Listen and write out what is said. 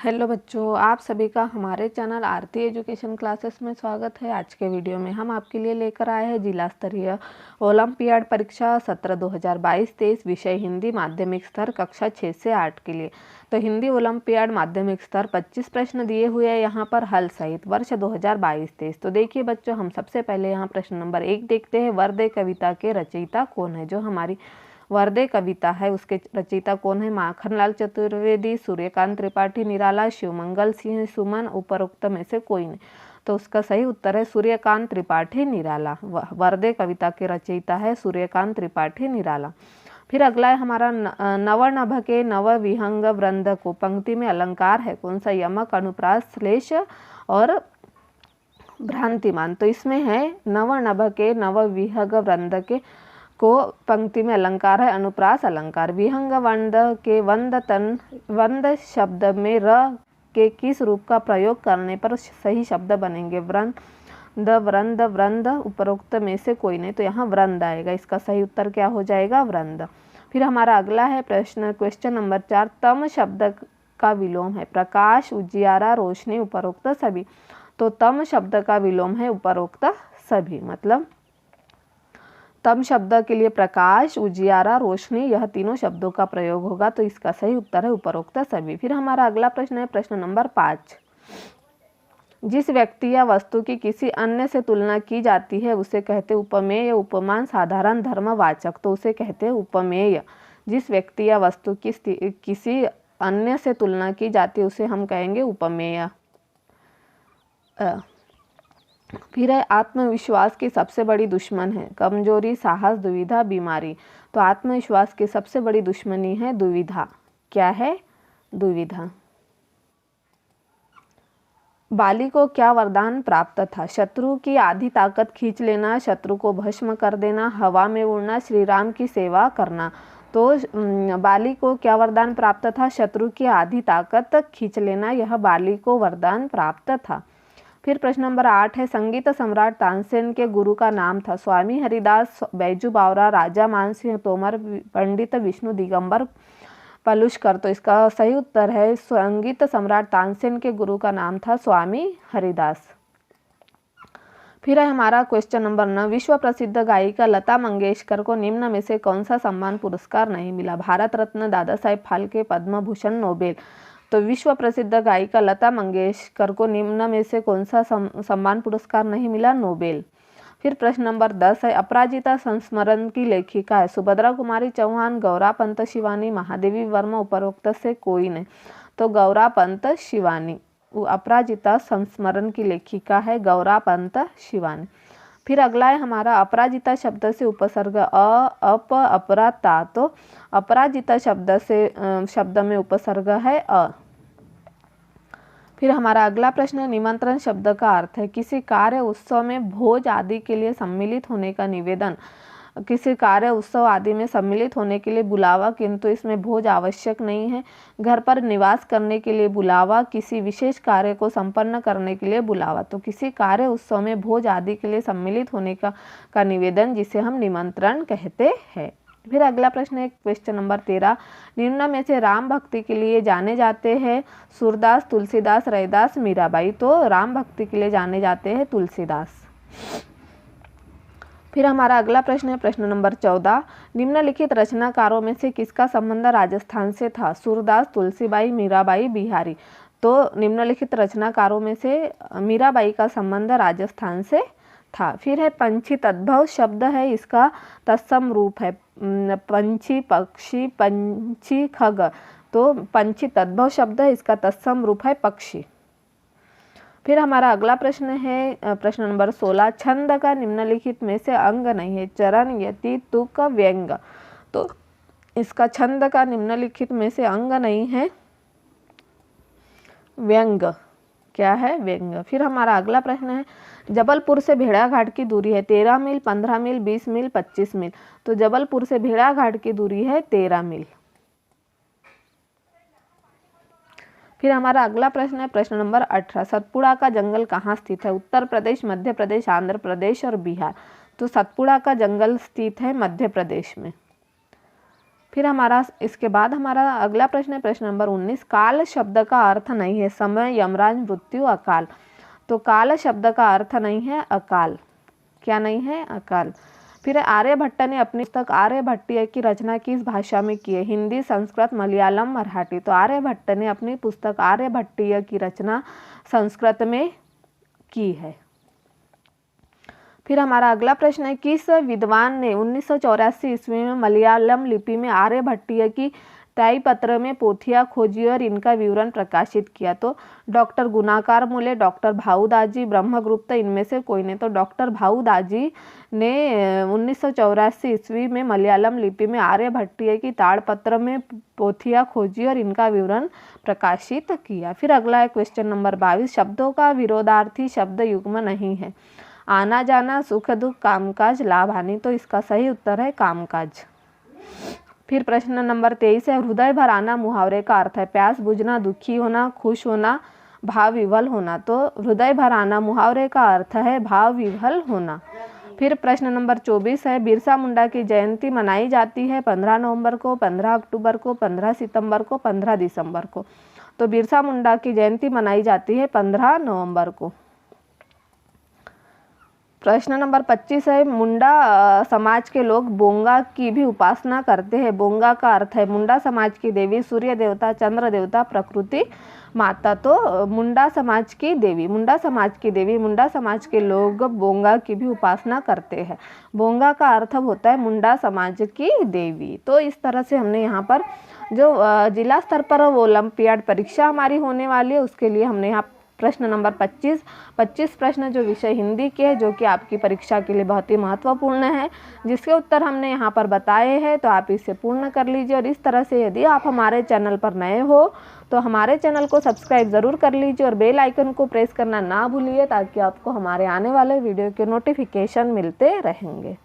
Hello बच्चों, आप सभी का हमारे चैनल आरती एजुकेशन क्लासेस में स्वागत है। आज के वीडियो में हम आपके लिए लेकर आए हैं जिला स्तरीय ओलंपियाड परीक्षा सत्र 2022-23 विषय हिंदी माध्यमिक स्तर कक्षा 6 से 8 के लिए। तो हिंदी ओलंपियाड माध्यमिक स्तर 25 प्रश्न दिए हुए हैं यहाँ पर हल सहित वर्ष 2022-23। तो देखिए बच्चों, हम सबसे पहले यहाँ प्रश्न नंबर 1 देखते हैं। वर्दे कविता के रचयिता कौन है? जो हमारी वर्दे कविता है उसके रचयिता कौन है? माखनलाल चतुर्वेदी, सूर्यकांत त्रिपाठी निराला, शिवमंगल सिंह सुमन, उपरोक्त में से कोई नहीं। तो उसका सही उत्तर है सूर्यकांत त्रिपाठी निराला। वर्दे कविता के रचयिता है सूर्यकांत त्रिपाठी निराला। फिर अगला है हमारा नवनभ के नव विहंग वृंद को पंक्ति में अलंकार है कौन सा? यमक, अनुप्रास, श्लेष और भ्रांतिमान। तो इसमें है नवनभ के नव विहंग वृंद के को पंक्ति में अलंकार है अनुप्रास अलंकार। विहंग वंद के वंद शब्द में र के किस रूप का प्रयोग करने पर सही शब्द बनेंगे? वृंद वृंद, उपरोक्त में से कोई नहीं। तो यहाँ वृंद आएगा। इसका सही उत्तर क्या हो जाएगा? वृंद। फिर हमारा अगला है क्वेश्चन नंबर 4। तम शब्द का विलोम है प्रकाश, उजियारा, रोशनी, उपरोक्त सभी। तो तम शब्द का विलोम है उपरोक्त सभी। मतलब तम शब्द के लिए प्रकाश, उजियारा, रोशनी यह तीनों शब्दों का प्रयोग होगा। तो इसका सही उत्तर है उपरोक्त सभी। फिर हमारा अगला प्रश्न है प्रश्न नंबर 5। जिस व्यक्ति या वस्तु की किसी अन्य से तुलना की जाती है उसे कहते उपमेय, उपमान, साधारण, धर्मवाचक। तो उसे कहते हैं उपमेय। जिस व्यक्ति या वस्तु की किसी अन्य से तुलना की जाती है उसे हम कहेंगे उपमेय। फिर है आत्मविश्वास की सबसे बड़ी दुश्मन है कमजोरी, साहस, दुविधा, बीमारी। तो आत्मविश्वास की सबसे बड़ी दुश्मनी है दुविधा। क्या है? दुविधा। बाली को क्या वरदान प्राप्त था? शत्रु की आधी ताकत खींच लेना, शत्रु को भस्म कर देना, हवा में उड़ना, श्री राम की सेवा करना। तो बाली को क्या वरदान प्राप्त था? शत्रु की आधी ताकत खींच लेना, यह बाली को वरदान प्राप्त था। फिर प्रश्न नंबर 8 है संगीत सम्राट तानसेन के गुरु का नाम था? स्वामी हरिदास, बैजू बावरा, राजा मानसिंह तोमर, पंडित विष्णु दिगंबर पलुष्कर। तो इसका सही उत्तर है संगीत सम्राट तानसेन के गुरु का नाम था स्वामी हरिदास। फिर है हमारा क्वेश्चन नंबर 9। विश्व प्रसिद्ध गायिका लता मंगेशकर को निम्न में से कौन सा सम्मान पुरस्कार नहीं मिला? भारत रत्न, दादा साहेब फाल्के, पद्म भूषण, नोबेल। तो विश्व प्रसिद्ध गायिका लता मंगेशकर को निम्न में से कौन सा सम्मान पुरस्कार नहीं मिला? नोबेल। फिर प्रश्न नंबर 10 है अपराजिता संस्मरण की लेखिका है सुभद्रा कुमारी चौहान, गौरा पंत शिवानी, महादेवी वर्मा, उपरोक्त से कोई नहीं। तो गौरा पंत शिवानी अपराजिता संस्मरण की लेखिका है गौरा पंत शिवानी। फिर अगला है हमारा अपराजिता शब्द से उपसर्ग अप, अपरा, ता। तो अपराजिता शब्द में उपसर्ग है अ। फिर हमारा अगला प्रश्न है निमंत्रण शब्द का अर्थ है किसी कार्य उत्सव में भोज आदि के लिए सम्मिलित होने का निवेदन। किसी कार्य उत्सव आदि में सम्मिलित होने के लिए बुलावा, किंतु इसमें भोज आवश्यक नहीं है। घर पर निवास करने के लिए बुलावा, किसी विशेष कार्य को संपन्न करने के लिए बुलावा। तो किसी कार्य उत्सव में भोज आदि के लिए सम्मिलित होने का निवेदन जिसे हम निमंत्रण कहते हैं। फिर अगला प्रश्न है क्वेश्चन नंबर 13। निम्न में से राम भक्ति के लिए जाने जाते हैं सूरदास, तुलसीदास, रैदास, मीराबाई। तो राम भक्ति के लिए जाने जाते हैं तुलसीदास। फिर हमारा अगला प्रश्न है प्रश्न नंबर 14। निम्नलिखित रचनाकारों में से किसका संबंध राजस्थान से था? सूरदास, तुलसीबाई, मीराबाई, बिहारी। तो निम्नलिखित रचनाकारों में से मीराबाई का संबंध राजस्थान से था। फिर है पंछी तद्भव शब्द है इसका तत्सम रूप है पंछी, पक्षी, पंछी, खग। तो पंछी तद्भव शब्द है इसका तत्सम रूप है पक्षी। फिर हमारा अगला प्रश्न है प्रश्न नंबर 16। छंद का निम्नलिखित में से अंग नहीं है चरण, यति, तुक, व्यंग। तो इसका छंद का निम्नलिखित में से अंग नहीं है व्यंग। क्या है? व्यंग। फिर हमारा अगला प्रश्न है जबलपुर से भेड़ाघाट की दूरी है 13 मील, 15 मील, 20 मील, 25 मील। तो जबलपुर से भेड़ाघाट की दूरी है 13 मील। फिर हमारा अगला प्रश्न है प्रश्न नंबर 18। सतपुड़ा का जंगल कहाँ स्थित है? उत्तर प्रदेश, मध्य प्रदेश, आंध्र प्रदेश और बिहार। तो सतपुड़ा का जंगल स्थित है मध्य प्रदेश में। फिर हमारा इसके बाद हमारा अगला प्रश्न है प्रश्न नंबर 19। काल शब्द का अर्थ नहीं है समय, यमराज, मृत्यु, अकाल। तो काल शब्द का अर्थ नहीं है अकाल। क्या नहीं है? अकाल। फिर आर्यभट्ट ने अपनी पुस्तक आर्यभट्टीय की रचना किस भाषा में की है? हिंदी, संस्कृत, मलयालम, मराठी। तो आर्यभट्ट ने अपनी पुस्तक आर्यभट्टीय की रचना संस्कृत में की है। फिर हमारा अगला प्रश्न है किस विद्वान ने 1984 ईस्वी में मलयालम लिपि में आर्यभट्टीय की ताईपत्र में पोथियाँ खोजी और इनका विवरण प्रकाशित किया? तो डॉक्टर गुणाकार मूले, डॉक्टर भाऊदाजी, ब्रह्मगुप्त, इनमें से कोई ने। तो डॉक्टर भाऊदाजी ने 1984 ईस्वी में मलयालम लिपि में आर्यभट्टीय की ताड़पत्र में पोथियाँ खोजी और इनका विवरण प्रकाशित किया। फिर अगला है क्वेश्चन नंबर 22। शब्दों का विरोधार्थी शब्द युग्म नहीं है? आना जाना, सुख दुख, कामकाज, लाभ हानि। तो इसका सही उत्तर है कामकाज। फिर प्रश्न नंबर 23 है हृदय भर आना मुहावरे का अर्थ है? प्यास बुझना, दुखी होना, खुश होना, भाव विह्वल होना। तो हृदय भर आना मुहावरे का अर्थ है भाव विह्वल होना। फिर प्रश्न नंबर 24 है बिरसा मुंडा की जयंती मनाई जाती है 15 नवंबर को, 15 अक्टूबर को, 15 सितंबर को, 15 दिसंबर को। तो बिरसा मुंडा की जयंती मनाई जाती है 15 नवंबर को। प्रश्न नंबर 25 है मुंडा समाज के लोग बोंगा की भी उपासना करते हैं। बोंगा का अर्थ है मुंडा समाज की देवी सूर्य देवता, चंद्र देवता, प्रकृति माता। तो मुंडा समाज की देवी, मुंडा समाज की देवी, मुंडा समाज के लोग बोंगा की भी उपासना करते हैं। बोंगा का अर्थ होता है मुंडा समाज की देवी। तो इस तरह से हमने यहाँ पर जो जिला स्तर पर ओलंपियाड परीक्षा हमारी होने वाली है उसके लिए हमने यहाँ प्रश्न नंबर 25 प्रश्न जो विषय हिंदी के हैं जो कि आपकी परीक्षा के लिए बहुत ही महत्वपूर्ण है, जिसके उत्तर हमने यहाँ पर बताए हैं। तो आप इसे पूर्ण कर लीजिए और इस तरह से यदि आप हमारे चैनल पर नए हो तो हमारे चैनल को सब्सक्राइब ज़रूर कर लीजिए और बेल आइकन को प्रेस करना ना भूलिए ताकि आपको हमारे आने वाले वीडियो के नोटिफिकेशन मिलते रहेंगे।